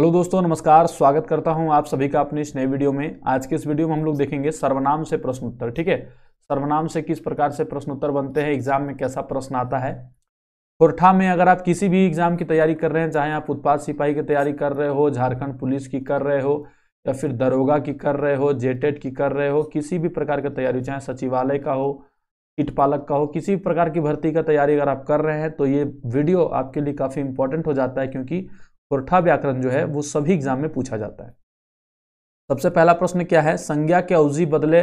Hello दोस्तों, नमस्कार। स्वागत करता हूं आप सभी का अपनी इस नए वीडियो में। आज के इस वीडियो में हम लोग देखेंगे सर्वनाम से प्रश्न उत्तर। ठीक है, सर्वनाम से किस प्रकार से प्रश्न उत्तर बनते हैं, एग्जाम में कैसा प्रश्न आता है। कोरठा में अगर आप किसी भी एग्जाम की तैयारी कर रहे हैं, चाहे आप उत्पाद सिपाही की तैयारी कर रहे हो, झारखंड पुलिस की कर रहे हो, या फिर दरोगा की कर रहे हो, जेटेट की कर रहे हो, किसी भी प्रकार की तैयारी, चाहे सचिवालय का हो, कीट पालक का हो, किसी भी प्रकार की भर्ती का तैयारी अगर आप कर रहे हैं तो ये वीडियो आपके लिए काफी इंपॉर्टेंट हो जाता है, क्योंकि कोरठा व्याकरण जो है वो सभी एग्जाम में पूछा जाता है। सबसे पहला प्रश्न क्या है, संज्ञा के अवजी बदले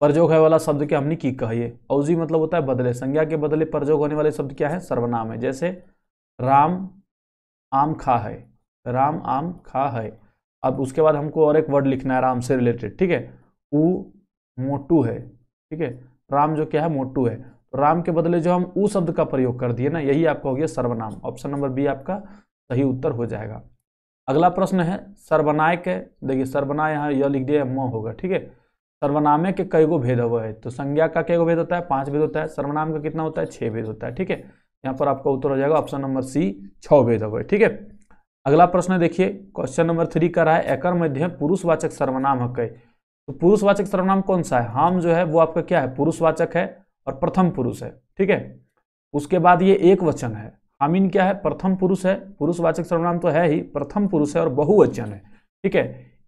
प्रयोग है वाला शब्द के हमने की कहिए। अवजी मतलब होता है बदले, संज्ञा के बदले प्रयोग होने वाले शब्द क्या है, सर्वनाम है। जैसे राम आम खा है, राम आम खा है। अब उसके बाद हमको और एक वर्ड लिखना है राम से रिलेटेड। ठीक है, ऊ मोटू है। ठीक है, राम जो क्या है, मोटू है। तो राम के बदले जो हम ऊ शब्द का प्रयोग कर दिए ना, यही आपका हो गया सर्वनाम। ऑप्शन नंबर बी आपका सही उत्तर हो जाएगा। अगला प्रश्न है सर्वनाय के, देखिए सर्वनाय यहाँ यह लिख दिया म होगा। ठीक है, सर्वनामे के कई गो भेद हुआ है, तो संज्ञा का कई गो भेद होता है, 5 भेद होता है। सर्वनाम का कितना होता है, 6 भेद होता है। ठीक है, यहाँ पर आपका उत्तर हो जाएगा ऑप्शन नंबर सी, 6 भेद हुआ है। ठीक है, अगला प्रश्न देखिए, क्वेश्चन नंबर 3 का रहा है एकर मध्य पुरुषवाचक सर्वनाम है। तो पुरुषवाचक सर्वनाम कौन सा है, हम जो है वो आपका क्या है, पुरुषवाचक है और प्रथम पुरुष है। ठीक है, उसके बाद ये एक वचन है। हामिन क्या है, प्रथम पुरुष है। पुरुषवाचक सर्वनाम तो है ही, प्रथम पुरुष है और बहुवचन है। ठीक है,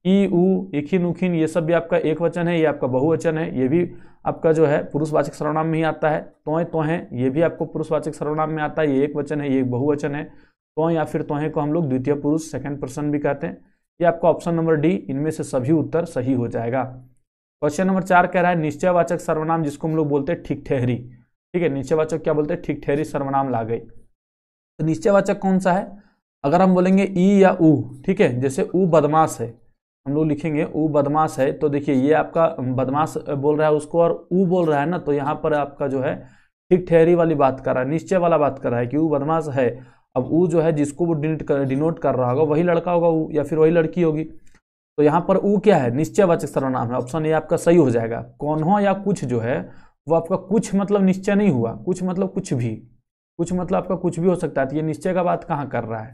ई उ इखिन उखिन ये सब भी आपका एक वचन है, ये आपका बहुवचन है। ये भी आपका जो है पुरुषवाचक सर्वनाम में ही आता है। तोय तोहे ये भी आपको पुरुषवाचक सर्वनाम में आता है, ये एक वचन है, ये एक बहुवचन है। तो या फिर तोहे को हम लोग द्वितीय पुरुष सेकंड पर्सन भी कहते हैं। ये आपका ऑप्शन नंबर डी, इनमें से सभी उत्तर सही हो जाएगा। क्वेश्चन नंबर 4 कह रहा है निश्चयवाचक सर्वनाम जिसको हम लोग बोलते हैं ठीक ठहरी। ठीक है, निश्चयवाचक क्या बोलते हैं, ठीक ठहरी सर्वनाम ला गई। तो निश्चयवाचक कौन सा है, अगर हम बोलेंगे ई या ऊ। ठीक है, जैसे ऊ बदमाश है, हम लोग लिखेंगे ऊ बदमाश है, तो देखिए ये आपका बदमाश बोल रहा है उसको और ऊ बोल रहा है ना, तो यहाँ पर आपका जो है ठीक ठहरी वाली बात कर रहा है, निश्चय वाला बात कर रहा है कि ऊ बदमाश है। अब ऊ जो है जिसको वो डिनोट कर रहा होगा वही लड़का होगा ऊ, या फिर वही लड़की होगी। तो यहाँ पर ऊ क्या है, निश्चयवाचक सर्वनाम है। ऑप्शन ए आपका सही हो जाएगा। कौन हो या कुछ जो है वो आपका कुछ मतलब निश्चय नहीं हुआ, कुछ मतलब कुछ भी, कुछ मतलब आपका कुछ भी हो सकता है। तो ये निश्चय का बात कहाँ कर रहा है,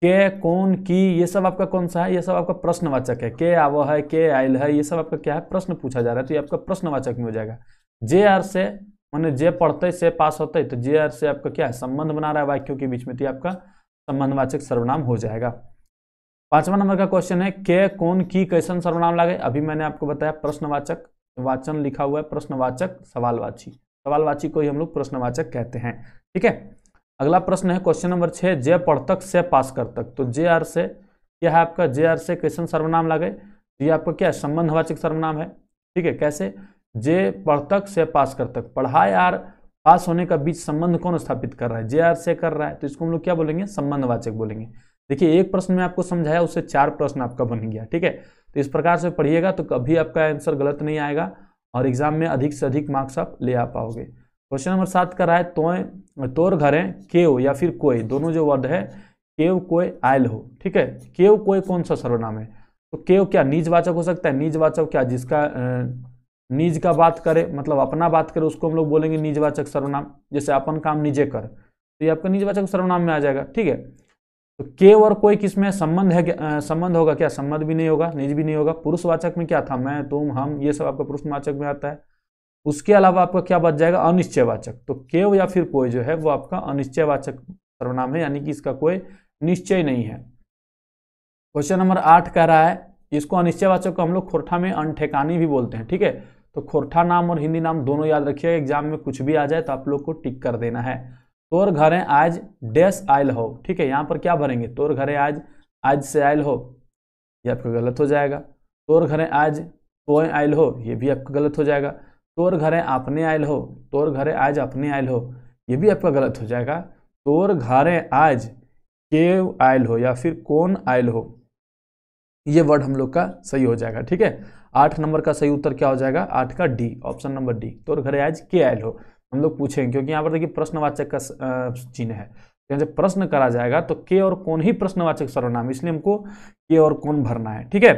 के कौन की ये सब आपका कौन सा है, ये सब आपका प्रश्नवाचक है। के आवो है, के आयल है, ये सब आपका क्या है, प्रश्न पूछा जा रहा है, तो ये आपका प्रश्नवाचक में हो जाएगा। जे आर से माने जे पढ़ते से पास होते, तो जे आर से आपका क्या है, संबंध बना रहा है वाक्यों के बीच में, तो आपका संबंधवाचक सर्वनाम हो जाएगा। 5वां नंबर का क्वेश्चन है के कौन की कैसन सर्वनाम लागे। अभी मैंने आपको बताया प्रश्नवाचक, वाचन लिखा हुआ है प्रश्नवाचक, सवालवाची, सवालवाची को ही हम लोग प्रश्नवाचक कहते हैं। ठीक है, अगला प्रश्न है क्वेश्चन नंबर 6 जे पढ़तक से पास कर तक। तो जे आर से क्या है आपका, जे आर से कैसन सर्वनाम लागे, तो ये आपका क्या है, संबंधवाचक सर्वनाम है। ठीक है, कैसे, जे पढ़तक से पास कर तक, पढ़ाई और पास होने का बीच संबंध कौन स्थापित कर रहा है, जे आर से कर रहा है, तो इसको हम लोग क्या बोलेंगे, संबंधवाचक बोलेंगे। देखिए एक प्रश्न में आपको समझाया, उससे 4 प्रश्न आपका बन गया। ठीक है, तो इस प्रकार से पढ़िएगा तो कभी आपका आंसर गलत नहीं आएगा और एग्जाम में अधिक से अधिक मार्क्स आप ले आ पाओगे। क्वेश्चन नंबर 7 का रहा है तोर घरे केव या फिर कोई, दोनों जो वर्ड है केव कोई आयल हो। ठीक है, केव कोई कौन सा सर्वनाम है, तो केव क्या निजवाचक हो सकता है। निजवाचक क्या, जिसका निज का बात करे, मतलब अपना बात करे, उसको हम लोग बोलेंगे निजवाचक सर्वनाम। जैसे अपन काम निजे कर, तो ये आपका निजवाचक सर्वनाम में आ जाएगा। ठीक है, तो के और कोई किसमें संबंध है, संबंध होगा क्या, संबंध भी नहीं होगा, निज भी नहीं होगा। पुरुषवाचक में क्या था, मैं तुम हम, ये सब आपका पुरुषवाचक में आता है। उसके अलावा आपका क्या बच जाएगा, अनिश्चयवाचक। तो केव या फिर कोई जो है वो आपका अनिश्चयवाचक सर्वनाम है, यानी कि इसका कोई निश्चय नहीं है। क्वेश्चन नंबर 8 कह रहा है, इसको अनिश्चयवाचक को हम लोग खोरठा में अनठेकानी भी बोलते हैं। ठीक है, तो खोरठा नाम और हिंदी नाम दोनों याद रखिएगा, एग्जाम में कुछ भी आ जाए तो आप लोग को टिक कर देना है। तोर घरे आज डैश आयल हो। ठीक है, यहाँ पर क्या भरेंगे, तोर घरे आज से आयल हो, ये आपका गलत हो जाएगा। तोर घरे आज तोय आयल हो, ये भी आपका गलत हो जाएगा। तोर घरे आपने आयल हो, तोर घरे आज अपने आयल हो, ये भी आपका गलत हो जाएगा। तोर घरे आज केव आयल हो या फिर कौन आयल हो, ये वर्ड हम लोग का सही हो जाएगा। ठीक है, 8 नंबर का सही उत्तर क्या हो जाएगा, 8 का डी, ऑप्शन नंबर डी, तोर घरे आज के आयल हो। हम लोग पूछेंगे क्योंकि यहाँ पर देखिए प्रश्नवाचक का चिन्ह है, तो जब प्रश्न करा जाएगा तो के और कौन ही प्रश्नवाचक सर्वनाम, इसलिए हमको के और कौन भरना है। ठीक है,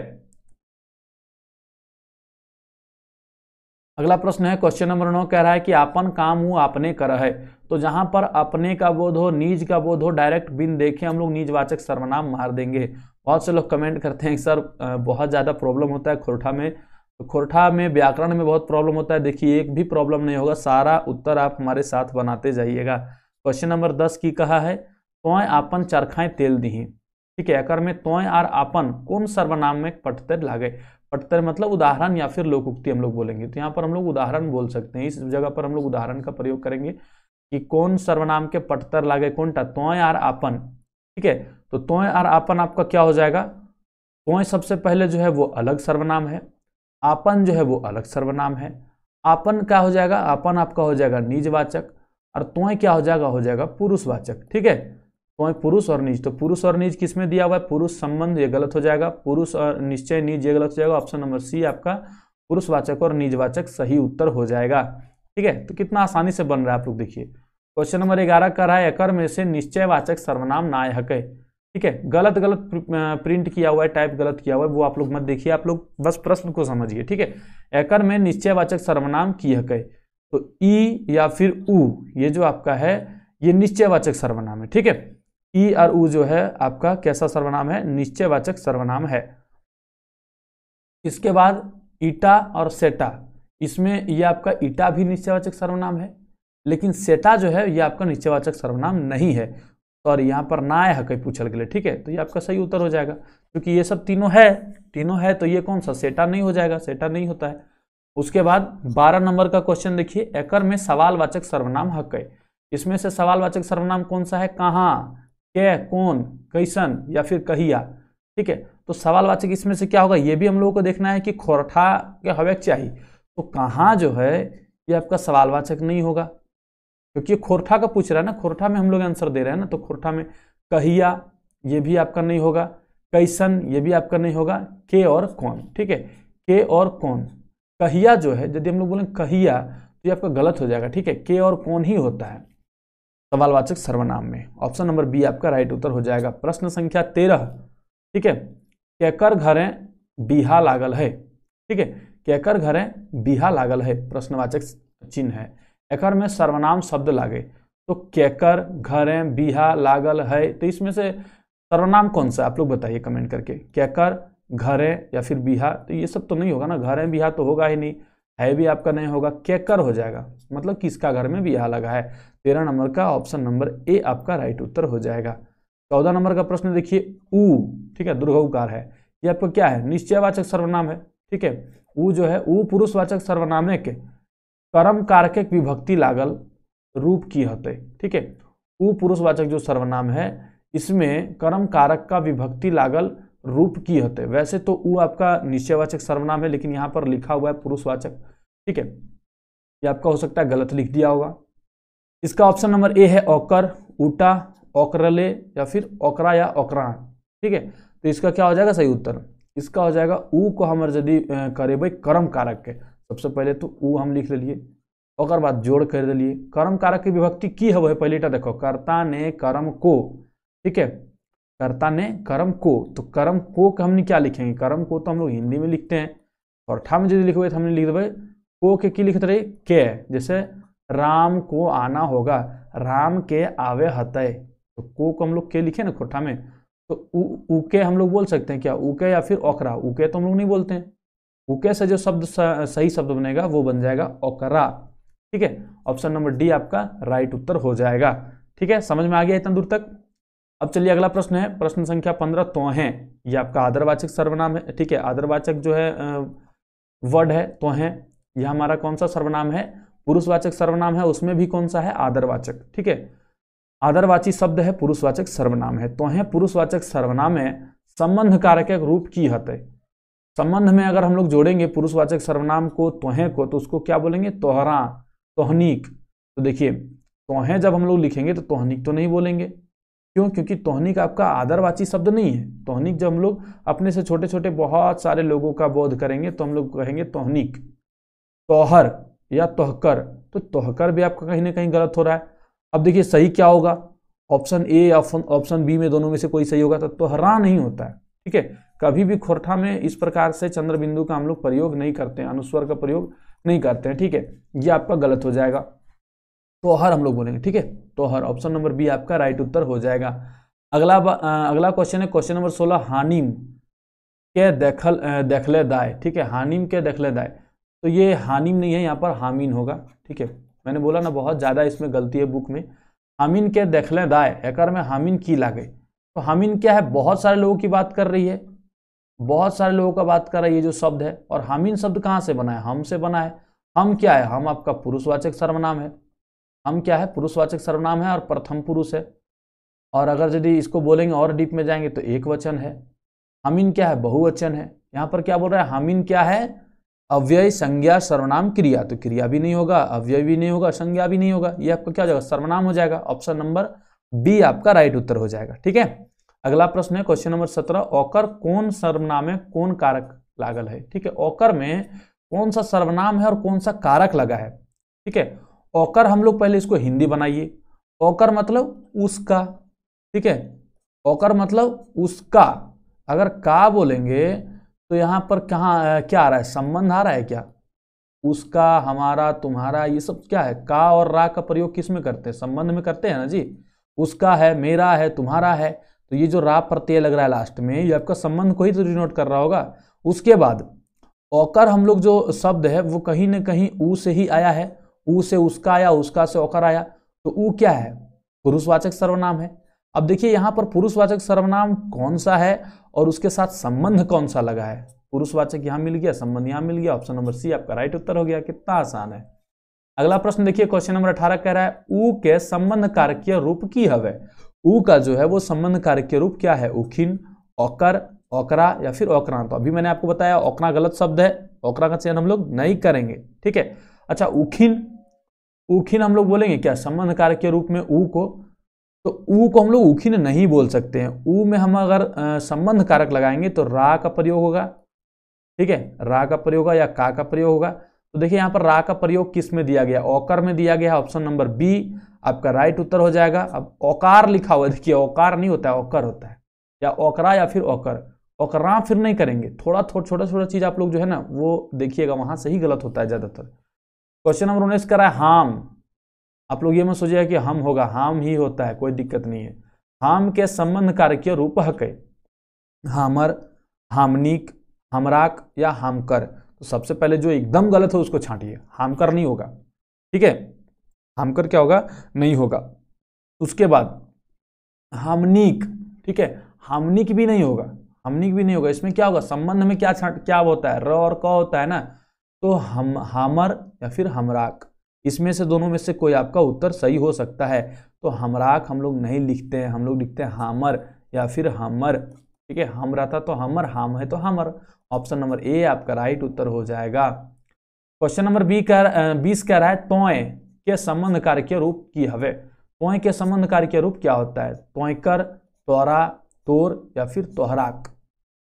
अगला प्रश्न है क्वेश्चन नंबर 9 कह रहा है कि आपन काम हूँ आपने कर है। तो जहां पर अपने का बोध हो, निज का बोध हो, डायरेक्ट बिन देखे हम लोग निजवाचक सर्वनाम मार देंगे। बहुत से लोग कमेंट करते हैं कि सर बहुत ज़्यादा प्रॉब्लम होता है खोरठा में, तो खोरठा में व्याकरण में बहुत प्रॉब्लम होता है। देखिए एक भी प्रॉब्लम नहीं होगा, सारा उत्तर आप हमारे साथ बनाते जाइएगा। क्वेश्चन नंबर 10 की कहा है तोय आपन चरखाएं तेल दीही। ठीक है, अकर में तोय और आपन कौन सर्वनाम में पटतर लागे। पटतर मतलब उदाहरण या फिर लोकोक्ति हम लोग बोलेंगे, तो यहाँ पर हम लोग उदाहरण बोल सकते हैं। इस जगह पर हम लोग उदाहरण का प्रयोग करेंगे कि कौन सर्वनाम के पटतर लागे, कौनटा तोय और आपन। ठीक है, तो तोय और आपन आपका क्या हो जाएगा, तोय सबसे पहले जो है वो अलग सर्वनाम है, आपन जो है वो अलग सर्वनाम है। आपन क्या हो जाएगा, आपन आपका हो जाएगा निजवाचक, और तोय क्या हो जाएगा पुरुषवाचक। ठीक है, तोय पुरुष और निज, तो पुरुष और निज किसमें दिया हुआ है, पुरुष संबंध, ये गलत हो जाएगा। पुरुष और निश्चय निज, ये गलत हो जाएगा। ऑप्शन नंबर सी आपका पुरुषवाचक और निजवाचक सही उत्तर हो जाएगा। ठीक है, तो कितना आसानी से बन रहा है आप लोग देखिए। क्वेश्चन नंबर 11 कर रहा है एकर में से निश्चयवाचक सर्वनाम ना हके। ठीक है, गलत प्रिंट किया हुआ है, टाइप गलत किया हुआ है, वो आप लोग मत देखिए, आप लोग बस प्रश्न को समझिए। ठीक है, एकर में निश्चयवाचक सर्वनाम की हके, तो ई या फिर उ, ये जो आपका है ये निश्चयवाचक सर्वनाम है। ठीक है, ई और उ जो है आपका कैसा सर्वनाम है, निश्चयवाचक सर्वनाम है। इसके बाद ईटा और सेटा, इसमें ये आपका ईटा भी निश्चयवाचक सर्वनाम है, लेकिन सेटा जो है ये आपका निश्चयवाचक सर्वनाम नहीं है। सॉरी, यहाँ पर ना है पूछल के लिए। ठीक है, तो ये आपका सही उत्तर हो जाएगा, क्योंकि ये सब तीनों है, तो ये कौन सा सेटा नहीं हो जाएगा, सेटा नहीं होता है। उसके बाद 12 नंबर का क्वेश्चन देखिए, एकर में सवालवाचक सर्वनाम हक है। इसमें से सवालवाचक सर्वनाम कौन सा है, कहाँ, के, कौन, कैसन या फिर कहिया। ठीक है, तो सवालवाचक इसमें से क्या होगा, ये भी हम लोगों को देखना है कि खोरठा के हवे चाहिए, तो कहाँ जो है ये आपका सवालवाचक नहीं होगा, क्योंकि खोरठा का पूछ रहा है ना, खोरठा में हम लोग आंसर दे रहे हैं ना, तो खोरठा में कहिया ये भी आपका नहीं होगा, कैसन ये भी आपका नहीं होगा, के और कौन। ठीक है, के और कौन, कहिया जो है यदि हम लोग बोलें कहिया तो ये आपका गलत हो जाएगा। ठीक है, के और कौन ही होता है सवालवाचक सर्वनाम में। ऑप्शन नंबर बी आपका राइट उत्तर हो जाएगा। प्रश्न संख्या 13। ठीक है, केकर घरे बिहा लागल है। ठीक है, केकर घरे बिहा लागल है प्रश्नवाचक चिन्ह है, एकर में सर्वनाम शब्द लागे, तो केकर घरे बिहा लागल है, तो इसमें से सर्वनाम कौन सा आप लोग बताइए कमेंट करके। केकर घरे या फिर बिहा, तो ये सब तो नहीं होगा ना, घरे बिहा तो होगा ही नहीं, है भी आपका नहीं होगा, केकर हो जाएगा, मतलब किसका घर में बिहा लगा है। 13 नंबर का ऑप्शन नंबर ए आपका राइट उत्तर हो जाएगा। 14 नंबर का प्रश्न देखिए, ऊ, ठीक है, दुर्घउकार है, ये आपको क्या है, निश्चयवाचक सर्वनाम है। ठीक है, ऊ जो है ऊ पुरुषवाचक सर्वनाम है के कर्म कारक विभक्ति लागल रूप की होते। ठीक है, ऊ पुरुषवाचक जो सर्वनाम है इसमें कर्म कारक का विभक्ति लागल रूप की होते। वैसे तो ऊ आपका निश्चयवाचक सर्वनाम है, लेकिन यहाँ पर लिखा हुआ है पुरुषवाचक। ठीक है, ये आपका हो सकता है गलत लिख दिया होगा। इसका ऑप्शन नंबर ए है ओकर, ऊटा, ओकरले या फिर ओकरा या ओकरा। ठीक है, तो इसका क्या हो जाएगा सही उत्तर, इसका हो जाएगा ऊ को हम यदि करेबे कर्म कारक के, सबसे पहले तो ऊ हम लिख लिए, और बाद जोड़ कर दिलिए। कर्म कारक की विभक्ति की है पहले देखो, कर्ता ने कर्म को। ठीक है, कर्ता ने कर्म को, तो कर्म को हमने क्या लिखेंगे, कर्म को तो हम लोग हिंदी में लिखते हैं, और ठा में यदि लिखबे तो हमने लिख देवे को के की लिखते रहे के, जैसे राम को आना होगा, राम के आवे हतय, तो को हम लोग के लिखे ना खोठा में, तो उके हम लोग बोल सकते हैं क्या, उके या फिर ओकरा। उके तो हम लोग नहीं बोलते हैं, उके से जो शब्द सही शब्द बनेगा वो बन जाएगा ओकरा। ठीक है, ऑप्शन नंबर डी आपका राइट उत्तर हो जाएगा। ठीक है, समझ में आ गया इतना दूर तक। अब चलिए अगला प्रश्न है, प्रश्न संख्या 15। तोहें, ये आपका आदरवाचक सर्वनाम है। ठीक है, आदरवाचक जो है वर्ड है तोहें, यह हमारा कौन सा सर्वनाम है, पुरुषवाचक सर्वनाम है, उसमें भी कौन सा है आदरवाचक। ठीक है, आदरवाची शब्द है, पुरुषवाचक सर्वनाम है। तोहें पुरुषवाचक सर्वनाम है, संबंध कारक रूप की हते। संबंध में अगर हम लोग जोड़ेंगे पुरुषवाचक सर्वनाम को तोहें को, तो उसको क्या बोलेंगे, तोहरा, तोहनीक। तो देखिए तोहें जब हम लोग लिखेंगे तो तोहनीक तो नहीं बोलेंगे, क्यों, क्योंकि तोहनीक आपका आदरवाची शब्द नहीं है। तोहनीक जब हम लोग अपने से छोटे छोटे बहुत सारे लोगों का बोध करेंगे तो हम लोग कहेंगे तोहनीक। तोहर या तोहकर, तो तोहकर भी आपका कहीं ना कहीं गलत हो रहा है। अब देखिए सही क्या होगा, ऑप्शन ए या ऑप्शन बी में दोनों में से कोई सही होगा, तो तोहरा नहीं होता है। ठीक है, कभी भी खोरठा में इस प्रकार से चंद्र बिंदु का हम लोग प्रयोग नहीं करते हैं, अनुस्वर का प्रयोग नहीं करते हैं, ठीक है, ये आपका गलत हो जाएगा। तोहर हम लोग बोलेंगे, ठीक है, तोहर। ऑप्शन नंबर बी आपका राइट उत्तर हो जाएगा। अगला क्वेश्चन है क्वेश्चन नंबर 16, हानिम के देखले दाय, ठीक है, हानिम के देखले दाय। तो ये हानिम नहीं है, यहाँ पर हामिन होगा, ठीक है। मैंने बोला ना बहुत ज्यादा इसमें गलती है बुक में। हामिन के देखले दाय एकर में हामिन की लागे। तो हामिन क्या है, बहुत सारे लोगों की बात कर रही है, बहुत सारे लोगों का बात कर रहा है ये जो शब्द है। और हामिन शब्द कहाँ से बना है, हम से बना है। हम क्या है, हम आपका पुरुषवाचक सर्वनाम है। हम क्या है, पुरुषवाचक सर्वनाम है और प्रथम पुरुष है। और अगर यदि इसको बोलेंगे और डीप में जाएंगे तो एक वचन है। हामिन क्या है, बहुवचन है। यहाँ पर क्या बोल रहा है, हामिन क्या है, अव्यय संज्ञा सर्वनाम क्रिया। तो क्रिया भी नहीं होगा, अव्यय भी नहीं होगा, संज्ञा भी नहीं होगा, ये आपका क्या हो जाएगा, सर्वनाम हो जाएगा। ऑप्शन नंबर बी आपका राइट उत्तर हो जाएगा, ठीक है। अगला प्रश्न है क्वेश्चन नंबर 17, ओकर कौन सर्वनाम है कौन कारक लागल है, ठीक है। ओकर में कौन सा सर्वनाम है और कौन सा कारक लगा है, ठीक है। ओकर हम लोग पहले इसको हिंदी बनाइए। ओकर मतलब उसका, ठीक है, ओकर मतलब उसका। अगर का बोलेंगे तो यहां पर कहाँ क्या आ रहा है, संबंध आ रहा है क्या, उसका, हमारा, तुम्हारा, ये सब क्या है, का और रा का प्रयोग किस में करते हैं, संबंध में करते हैं ना जी। उसका है, मेरा है, तुम्हारा है, तो ये जो रा प्रत्यय लग रहा है लास्ट में, ये आपका संबंध को ही तो डिनोट कर रहा होगा। उसके बाद ओकर हम लोग जो शब्द है वो कहीं ना कहीं ऊ से ही आया है, ऊ से उसका आया, उसका से ओकर आया, तो ऊ क्या है, पुरुषवाचक सर्वनाम है। अब देखिए यहाँ पर पुरुषवाचक सर्वनाम कौन सा है और उसके साथ संबंध कौन सा लगा है। पुरुषवाचक यहाँ मिल गया, संबंध यहाँ मिल गया, ऑप्शन नंबर सी आपका राइट उत्तर हो गया। कितना आसान है। अगला प्रश्न देखिए क्वेश्चन नंबर 18 कह रहा है ऊ के संबंध कारकीय रूप की हवे। ऊ का जो है वो संबंध कारकीय रूप क्या है, उखिन, ओकर, ओकरा या फिर ओकरा। तो अभी मैंने आपको बताया ओकरा गलत शब्द है, ओकरा का चयन हम लोग नहीं करेंगे, ठीक है। अच्छा उखिन, उखिन हम लोग बोलेंगे क्या संबंध कारकीय रूप में ऊ को, तो ऊ को हम लोग उखिन नहीं बोल सकते हैं। ऊ में हम अगर संबंध कारक लगाएंगे तो रा का प्रयोग होगा, ठीक है, रा का प्रयोग होगा या का प्रयोग होगा। तो देखिए यहाँ पर रा का प्रयोग किस में दिया गया, ओकर में दिया गया, ऑप्शन नंबर बी आपका राइट उत्तर हो जाएगा। अब ओकार लिखा हुआ है, देखिए ओकार नहीं होता है, ओकर होता है, या ओकरा या फिर ओकर, ओकरा फिर नहीं करेंगे। थोड़ा छोटा छोटा चीज आप लोग जो है ना वो देखिएगा, वहां से ही गलत होता है ज्यादातर। क्वेश्चन नंबर 19 करा है हाम। आप लोग ये मत सोचिएगा कि हम होगा, हाम ही होता है, कोई दिक्कत नहीं है। हाम के संबंध कारकीय रूप हकै, हामर, हामनिक, हमराक या हामकर। तो सबसे पहले जो एकदम गलत है उसको छांटिए, हामकर नहीं होगा, ठीक है, हामकर क्या होगा, नहीं होगा। उसके बाद हामनिक, ठीक है, हामनिक भी नहीं होगा, हामनिक भी नहीं होगा। इसमें क्या होगा, संबंध में क्या होता है, र और क होता है ना, तो हम हामर या फिर हमराक, इसमें से दोनों में से कोई आपका उत्तर सही हो सकता है। तो हमराक हम लोग नहीं लिखते हैं, हम लोग लिखते हैं हामर या फिर हमर, ठीक है, हम रहता तो हमर, हाम है तो हमर। ऑप्शन नंबर ए आपका राइट उत्तर हो जाएगा। क्वेश्चन नंबर 20 कह रहा है तोय के संबंध कारकीय रूप की हवे। तोय के संबंध कारकीय रूप क्या होता है, तोयकर, तोरा, तोर या फिर तोहराक,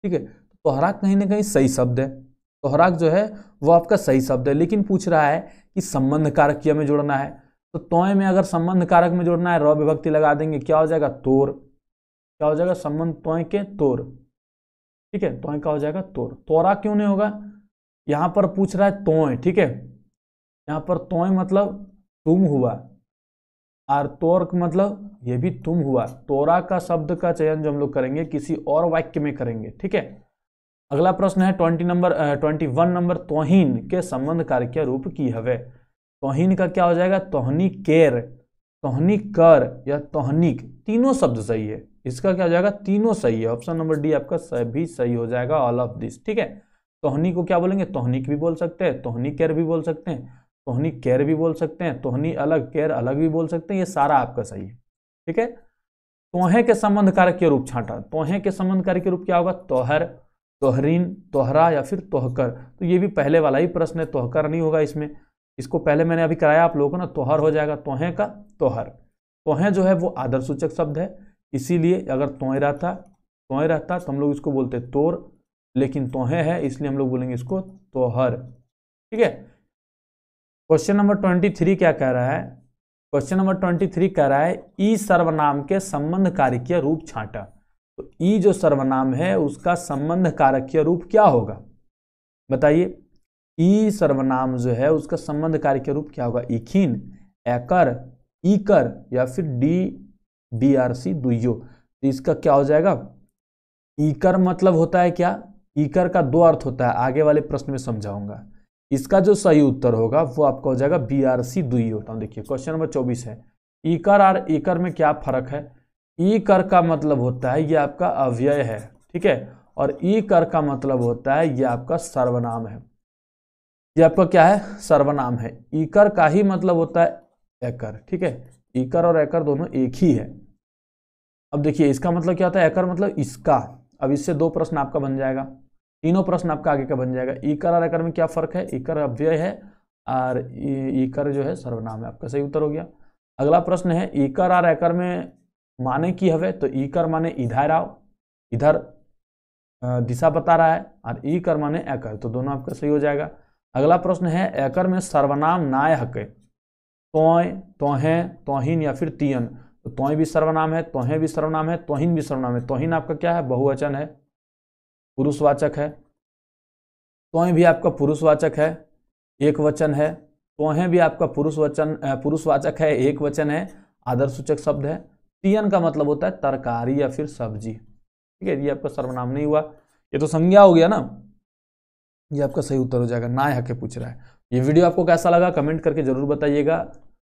ठीक है। तोहराक कहीं ना कहीं सही शब्द है, तोहराक जो है वो आपका सही शब्द है, लेकिन पूछ रहा है कि संबंध कारकीय में जोड़ना है। तो तोय में अगर संबंध कारक में जोड़ना है, र विभक्ति लगा देंगे, क्या हो जाएगा, तोर, क्या हो जाएगा, संबंध तोय के तोर, ठीक है, तोय का हो जाएगा तोर। तोरा क्यों नहीं होगा, यहां पर पूछ रहा है तोय, ठीक है, यहां पर तोय मतलब तुम हुआ, और तोर मतलब ये भी तुम हुआ। तोरा का शब्द का चयन जो हम लोग करेंगे किसी और वाक्य में करेंगे, ठीक है। अगला प्रश्न है 21 नंबर, तोहीन के संबंध कारकीय रूप की हवे। तोहीन का क्या हो जाएगा, तोहनी केर, तोहनी कर या तोहनिक, तीनों शब्द सही है। इसका क्या हो जाएगा, तीनों सही है। ऑप्शन नंबर डी आपका सभी सही हो जाएगा, ऑल ऑफ दिस, ठीक है। तोहनी को क्या बोलेंगे, तोहनिक भी बोल सकते हैं, तोहनी केर भी बोल सकते हैं, तोहनी केर भी बोल सकते हैं, तोहनी अलग केर अलग भी बोल सकते हैं, ये सारा आपका सही है, ठीक है। तोहे के संबंध कारकीय रूप छांटा, तोहे के संबंध कारकीय रूप क्या होगा, तोहर, तोहरीन, तोहरा या फिर तोहकर। तो ये भी पहले वाला ही प्रश्न है, तोहकर नहीं होगा इसमें, इसको पहले मैंने अभी कराया आप लोगों को ना, तोहर हो जाएगा, तोहे का तोहर। तोहे जो है वो आदर सूचक शब्द है, इसीलिए अगर तोय रहता तो हम लोग इसको बोलते तोर, लेकिन तोहे है इसलिए हम लोग बोलेंगे इसको तोहर, ठीक है। क्वेश्चन नंबर 23 क्या कह रहा है, क्वेश्चन नंबर 23 कह रहा है ई सर्वनाम के संबंध कारकीय रूप छांटा। तो ई जो सर्वनाम है उसका संबंध कारकीय रूप क्या होगा, बताइए। ई सर्वनाम जो है उसका संबंध कार्य के रूप क्या होगा, इखिन, एकर, इकर या फिर DBRC दुइयो। तो इसका क्या हो जाएगा, इकर मतलब होता है क्या, इकर का दो अर्थ होता है, आगे वाले प्रश्न में समझाऊंगा। इसका जो सही उत्तर होगा वो आपका हो जाएगा BRC दुइयो। तो देखिए क्वेश्चन नंबर 24 है, इकर और इकर में क्या फर्क है। इकर का मतलब होता है ये आपका अव्यय है, ठीक है, और इकर का मतलब होता है ये आपका सर्वनाम है। ये आपका क्या है, सर्वनाम है। इकर का ही मतलब होता है एकर, ठीक है, इकर और एकर दोनों एक ही है। अब देखिए इसका मतलब क्या होता है, एकर मतलब इसका। अब इससे दो प्रश्न आपका बन जाएगा, तीनों प्रश्न आपका आगे का बन जाएगा। इकर और एकर में क्या फर्क है, इकर अव्यय है और इकर जो है सर्वनाम है। आपका सही उत्तर हो गया। अगला प्रश्न है, इकर और एकर में माने की हवे, तो इकर माने इधर आओ, इधर दिशा बता रहा है, और इकर माने एकर, तो दोनों आपका सही हो जाएगा। अगला प्रश्न है, एकर में सर्वनाम नाय हके, तोय, तोहें, तोहिन या फिर तियन। तो तोय भी सर्वनाम है, तोहें भी सर्वनाम है, तोहिन भी सर्वनाम है। तोहिन आपका क्या है, बहुवचन है, पुरुषवाचक है। तोय भी आपका पुरुषवाचक है, एक वचन है। तोहें भी आपका पुरुषवाचक है, एक वचन है, आदर्शसूचक शब्द है। तियन का मतलब होता है तरकारी या फिर सब्जी, ठीक है, ये आपका सर्वनाम नहीं हुआ, ये तो संज्ञा हो गया ना। ये आपका सही उत्तर हो जाएगा, ना हके पूछ रहा है। ये वीडियो आपको कैसा लगा कमेंट करके जरूर बताइएगा,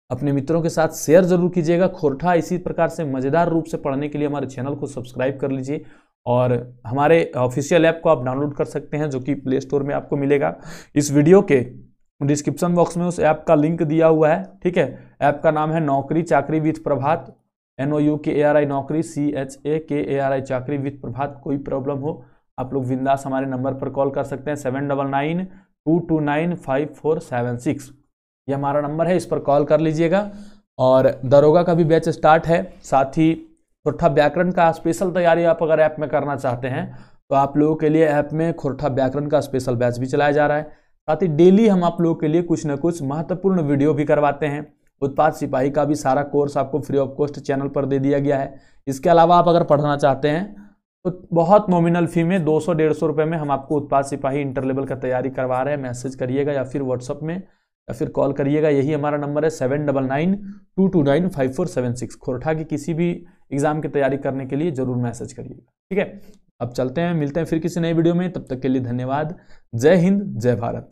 अपने मित्रों के साथ शेयर जरूर कीजिएगा। खोरठा इसी प्रकार से मजेदार रूप से पढ़ने के लिए हमारे चैनल को सब्सक्राइब कर लीजिए, और हमारे ऑफिशियल ऐप को आप डाउनलोड कर सकते हैं जो कि प्ले स्टोर में आपको मिलेगा। इस वीडियो के डिस्क्रिप्शन बॉक्स में उस ऐप का लिंक दिया हुआ है, ठीक है। ऐप का नाम है नौकरी चाकरी विथ प्रभात, NOUKARI नौकरी, CHAKARI चाकरी विथ प्रभात। कोई प्रॉब्लम हो आप लोग बिंदास हमारे नंबर पर कॉल कर सकते हैं, 7992295476। ये हमारा नंबर है, इस पर कॉल कर लीजिएगा। और दरोगा का भी बैच स्टार्ट है, साथ ही खोरठा व्याकरण का स्पेशल तैयारी आप अगर ऐप में करना चाहते हैं तो आप लोगों के लिए ऐप में खोरठा व्याकरण का स्पेशल बैच भी चलाया जा रहा है। साथ ही डेली हम आप लोगों के लिए कुछ न कुछ महत्वपूर्ण वीडियो भी करवाते हैं। उत्पाद सिपाही का भी सारा कोर्स आपको फ्री ऑफ कॉस्ट चैनल पर दे दिया गया है। इसके अलावा आप अगर पढ़ना चाहते हैं तो बहुत नॉमिनल फी में 200-150 रुपये में हम आपको उत्पाद सिपाही इंटर लेवल का तैयारी करवा रहे हैं। मैसेज करिएगा या फिर व्हाट्सअप में या फिर कॉल करिएगा, यही हमारा नंबर है 7992295476। खोरठा की किसी भी एग्जाम की तैयारी करने के लिए जरूर मैसेज करिएगा, ठीक है। अब चलते हैं, मिलते हैं फिर किसी नए वीडियो में, तब तक के लिए धन्यवाद। जय हिंद, जय भारत।